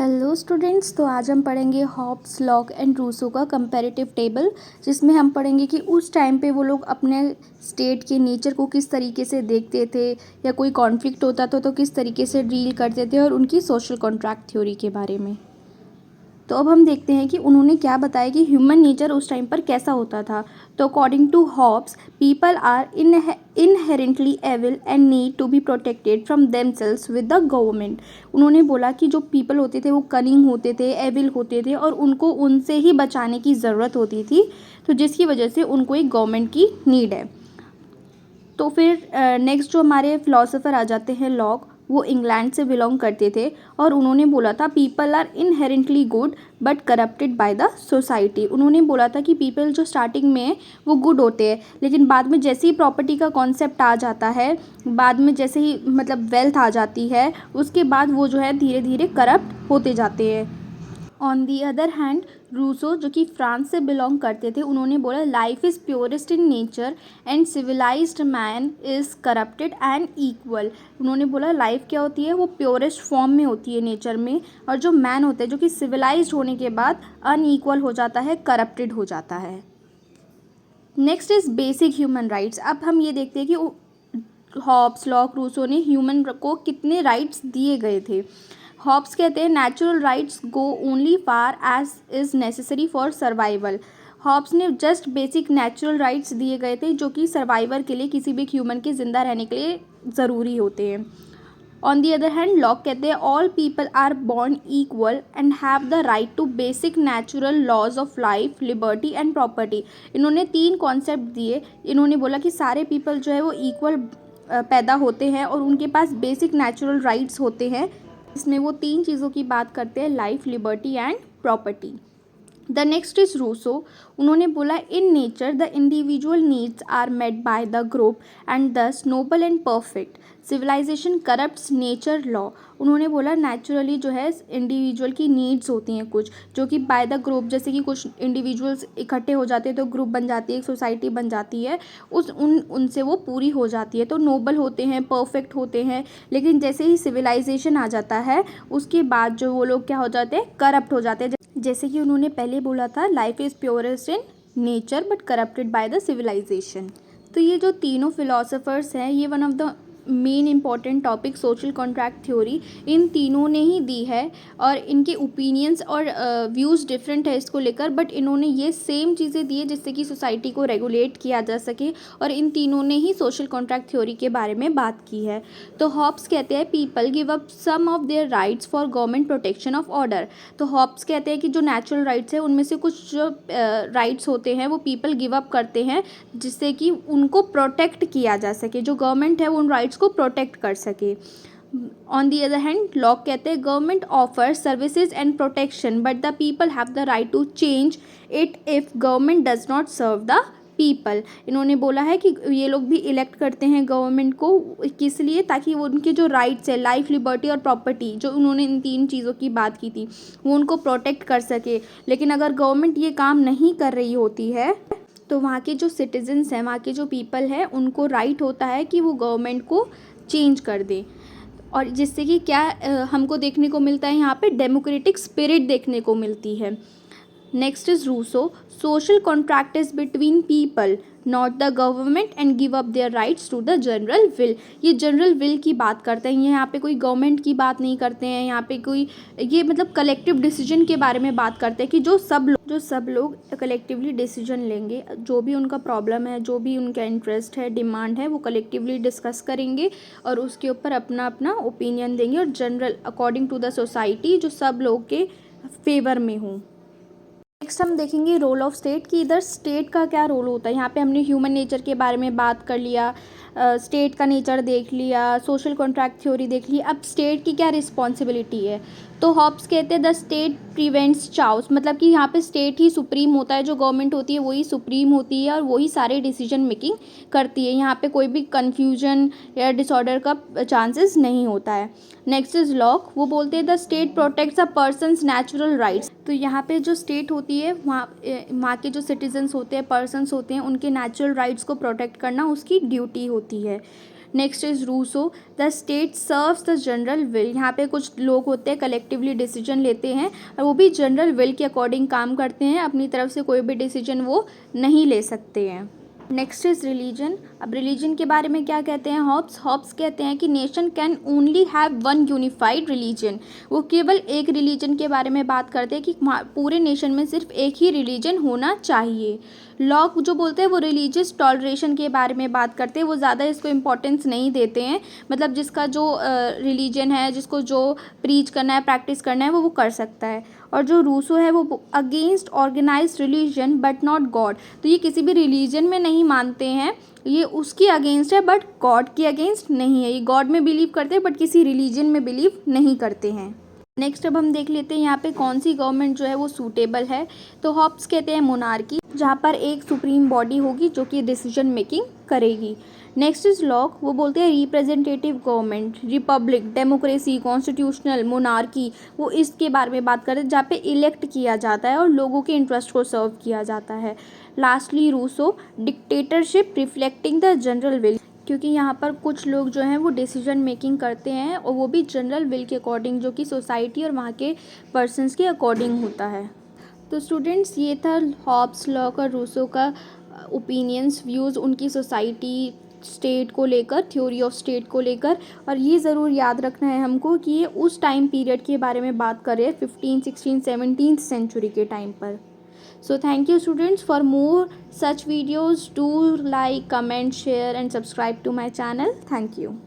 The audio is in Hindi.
हेलो स्टूडेंट्स, तो आज हम पढ़ेंगे हॉब्स, लॉक एंड रूसो का कंपैरेटिव टेबल, जिसमें हम पढ़ेंगे कि उस टाइम पे वो लोग अपने स्टेट के नेचर को किस तरीके से देखते थे या कोई कॉन्फ्लिक्ट होता था तो किस तरीके से डील करते थे और उनकी सोशल कॉन्ट्रैक्ट थ्योरी के बारे में। तो अब हम देखते हैं कि उन्होंने क्या बताया कि ह्यूमन नेचर उस टाइम पर कैसा होता था। तो according to Hobbes, people are inherently evil and need to be protected from themselves with the government. उन्होंने बोला कि जो पीपल होते थे वो कनिंग होते थे, एविल होते थे और उनको उनसे ही बचाने की ज़रूरत होती थी, तो जिसकी वजह से उनको एक गवर्नमेंट की नीड है। तो फिर नेक्स्ट जो हमारे फिलोसोफर आ जाते हैं लॉक, वो इंग्लैंड से बिलोंग करते थे और उन्होंने बोला था people are inherently good but corrupted by the society. उन्होंने बोला था कि पीपल जो स्टार्टिंग में वो गुड होते हैं, लेकिन बाद में जैसे ही प्रॉपर्टी का कॉन्सेप्ट आ जाता है, बाद में जैसे ही मतलब वेल्थ आ जाती है, उसके बाद वो जो है धीरे धीरे करप्ट होते जाते हैं। On the other hand, Rousseau जो कि फ्रांस से बिलोंग करते थे, उन्होंने बोला life is purest in nature and civilised man is corrupted and equal. उन्होंने बोला लाइफ क्या होती है, वो प्योरेस्ट फॉर्म में होती है नेचर में, और जो मैन होता है जो कि सिविलाइज्ड होने के बाद अनईक्वल हो जाता है, करप्टेड हो जाता है। Next is basic human rights. अब हम ये देखते हैं कि हॉब्स, लॉक, रूसो ने ह्यूमन को कितने राइट्स दिए गए थे। हॉब्स कहते हैं natural rights go only far as is necessary for survival. Hobbes ने जस्ट बेसिक नेचुरल राइट्स दिए गए थे जो कि सर्वाइवर के लिए, किसी भी ह्यूमन के ज़िंदा रहने के लिए ज़रूरी होते हैं। On the other hand, Locke कहते हैं all people are born equal and have the right to basic natural laws of life, liberty and property. इन्होंने 3 कॉन्सेप्ट दिए। इन्होंने बोला कि सारे पीपल जो है वो इक्वल पैदा होते हैं और उनके पास बेसिक नेचुरल राइट्स होते हैं। इसमें वो 3 चीज़ों की बात करते हैं, life, liberty and property. The next is Rousseau. उन्होंने बोला in nature the individual needs are met by the group and thus noble and perfect. Civilization corrupts nature law. उन्होंने बोला नेचुरली जो है इंडिविजुअल की नीड्स होती हैं कुछ, जो कि बाय द ग्रुप, जैसे कि कुछ इंडिविजुअल्स इकट्ठे हो जाते हैं तो ग्रुप बन जाती है, एक सोसाइटी बन जाती है, उनसे वो पूरी हो जाती है, तो नोबल होते हैं, परफेक्ट होते हैं। लेकिन जैसे ही सिविलाइजेशन आ जाता है उसके बाद जो वो लोग क्या हो जाते हैं, करप्ट हो जाते हैं। जैसे कि उन्होंने पहले बोला था life is purest in nature but corrupted by the civilization. तो ये जो तीनों फिलोसोफर्स हैं, ये one of the main important topic social contract theory इन तीनों ने ही दी है, और इनके ओपिनियंस और व्यूज़ डिफरेंट है इसको लेकर, बट इन्होंने ये सेम चीज़ें दी है जिससे कि सोसाइटी को रेगुलेट किया जा सके, और इन तीनों ने ही सोशल कॉन्ट्रैक्ट थ्योरी के बारे में बात की है। तो हॉब्स कहते हैं people give up some of their rights for government protection of order. तो हॉब्स कहते हैं कि जो नेचुरल राइट्स है उनमें से कुछ जो राइट्स होते हैं वो पीपल गिव अप करते हैं जिससे कि उनको प्रोटेक्ट किया जा सके, जो गवर्नमेंट है वो उन राइट्स को प्रोटेक्ट कर सके। On the other hand, Locke कहते हैं government offer services and protection but the people have the right to change it if government does not serve the people. इन्होंने बोला है कि ये लोग भी इलेक्ट करते हैं गवर्नमेंट को, किस लिए, ताकि वो उनके जो राइट्स है, लाइफ, लिबर्टी और प्रॉपर्टी, जो उन्होंने इन 3 चीज़ों की बात की थी, वो उनको प्रोटेक्ट कर सके। लेकिन अगर गवर्नमेंट ये काम नहीं कर रही होती है तो वहाँ के जो सिटीजन्स हैं, वहाँ के जो पीपल हैं, उनको राइट होता है कि वो गवर्नमेंट को चेंज कर दें, और जिससे कि क्या हमको देखने को मिलता है, यहाँ पे डेमोक्रेटिक स्पिरिट देखने को मिलती है। Next is Rousseau. Social contract is between people not the government and give up their rights to the general will. ये जनरल विल की बात करते हैं, यहाँ पे कोई गवर्नमेंट की बात नहीं करते हैं, यहाँ पे कोई ये मतलब कलेक्टिव डिसीजन के बारे में बात करते हैं कि जो सब लोग कलेक्टिवली डिसीजन लेंगे, जो भी उनका प्रॉब्लम है, जो भी उनका इंटरेस्ट है, डिमांड है, वो कलेक्टिवली डिस्कस करेंगे और उसके ऊपर अपना अपना ओपिनियन देंगे, और general according to the society जो सब लोग के फेवर में हो। नेक्स्ट हम देखेंगे रोल ऑफ स्टेट, कि इधर स्टेट का क्या रोल होता है। यहाँ पे हमने ह्यूमन नेचर के बारे में बात कर लिया, स्टेट का नेचर देख लिया, सोशल कॉन्ट्रैक्ट थ्योरी देख ली, अब स्टेट की क्या रिस्पॉन्सिबिलिटी है। तो हॉब्स कहते हैं द स्टेट प्रिवेंट्स चाउस, मतलब कि यहाँ पे स्टेट ही सुप्रीम होता है, जो गवर्नमेंट होती है वही सुप्रीम होती है और वही सारे डिसीजन मेकिंग करती है, यहाँ पे कोई भी कन्फ्यूजन या डिसऑर्डर का चांसेस नहीं होता है। Next is lock. वो बोलते हैं the state protects a person's natural rights. तो यहाँ पे जो स्टेट होती है, वहाँ के जो सिटीजन्स होते हैं, पर्सन्स होते हैं, उनके नेचुरल राइट्स को प्रोटेक्ट करना उसकी ड्यूटी होती है। Next is Rousseau, the state serves the general will. यहाँ पे कुछ लोग होते हैं कलेक्टिवली डिसीजन लेते हैं और वो भी जनरल विल के अकॉर्डिंग काम करते हैं, अपनी तरफ से कोई भी डिसीजन वो नहीं ले सकते हैं। Next is religion. अब रिलीजन के बारे में क्या कहते हैं हॉब्स कहते हैं कि nation can only have one unified religion. वो केवल एक रिलीजन के बारे में बात करते हैं कि पूरे नेशन में सिर्फ एक ही रिलीजन होना चाहिए। लॉक जो बोलते हैं वो रिलीजियस टॉलरेशन के बारे में बात करते हैं, वो ज़्यादा इसको इम्पोर्टेंस नहीं देते हैं, मतलब जिसका जो रिलीजन है, जिसको जो प्रीच करना है, प्रैक्टिस करना है, वो कर सकता है। और जो रूसो है वो against organised religion but not God. तो ये किसी भी रिलीजन में नहीं मानते हैं, ये उसकी अगेंस्ट है बट गॉड के अगेंस्ट नहीं है। ये गॉड में बिलीव करते हैं बट किसी रिलीजन में बिलीव नहीं करते हैं। नेक्स्ट अब हम देख लेते हैं यहाँ पे कौन सी गवर्नमेंट जो है वो सूटेबल है। तो हॉब्स कहते हैं मोनार्की, जहाँ पर एक सुप्रीम बॉडी होगी जो कि डिसीजन मेकिंग करेगी। नेक्स्ट इज लॉक, वो बोलते हैं representative government, Republic, democracy, constitutional, monarchy, वो इसके बारे में बात करते हैं जहाँ पे इलेक्ट किया जाता है और लोगों के इंटरेस्ट को सर्व किया जाता है। Lastly Rousseau, dictatorship reflecting the general will, क्योंकि यहाँ पर कुछ लोग जो हैं वो डिसीजन मेकिंग करते हैं और वो भी जनरल विल के अकॉर्डिंग, जो कि सोसाइटी और वहाँ के पर्सनस के अकॉर्डिंग होता है। तो स्टूडेंट्स ये था हॉब्स, लॉक और रूसो का ओपिनियंस, व्यूज़ उनकी सोसाइटी स्टेट को लेकर, थ्योरी ऑफ स्टेट को लेकर। और ये ज़रूर याद रखना है हमको कि ये उस टाइम पीरियड के बारे में बात कर रहे हैं 15, 16, 17th सेंचुरी के टाइम पर। So thank you students. For more such videos, do like, comment, share and subscribe to my channel. Thank you.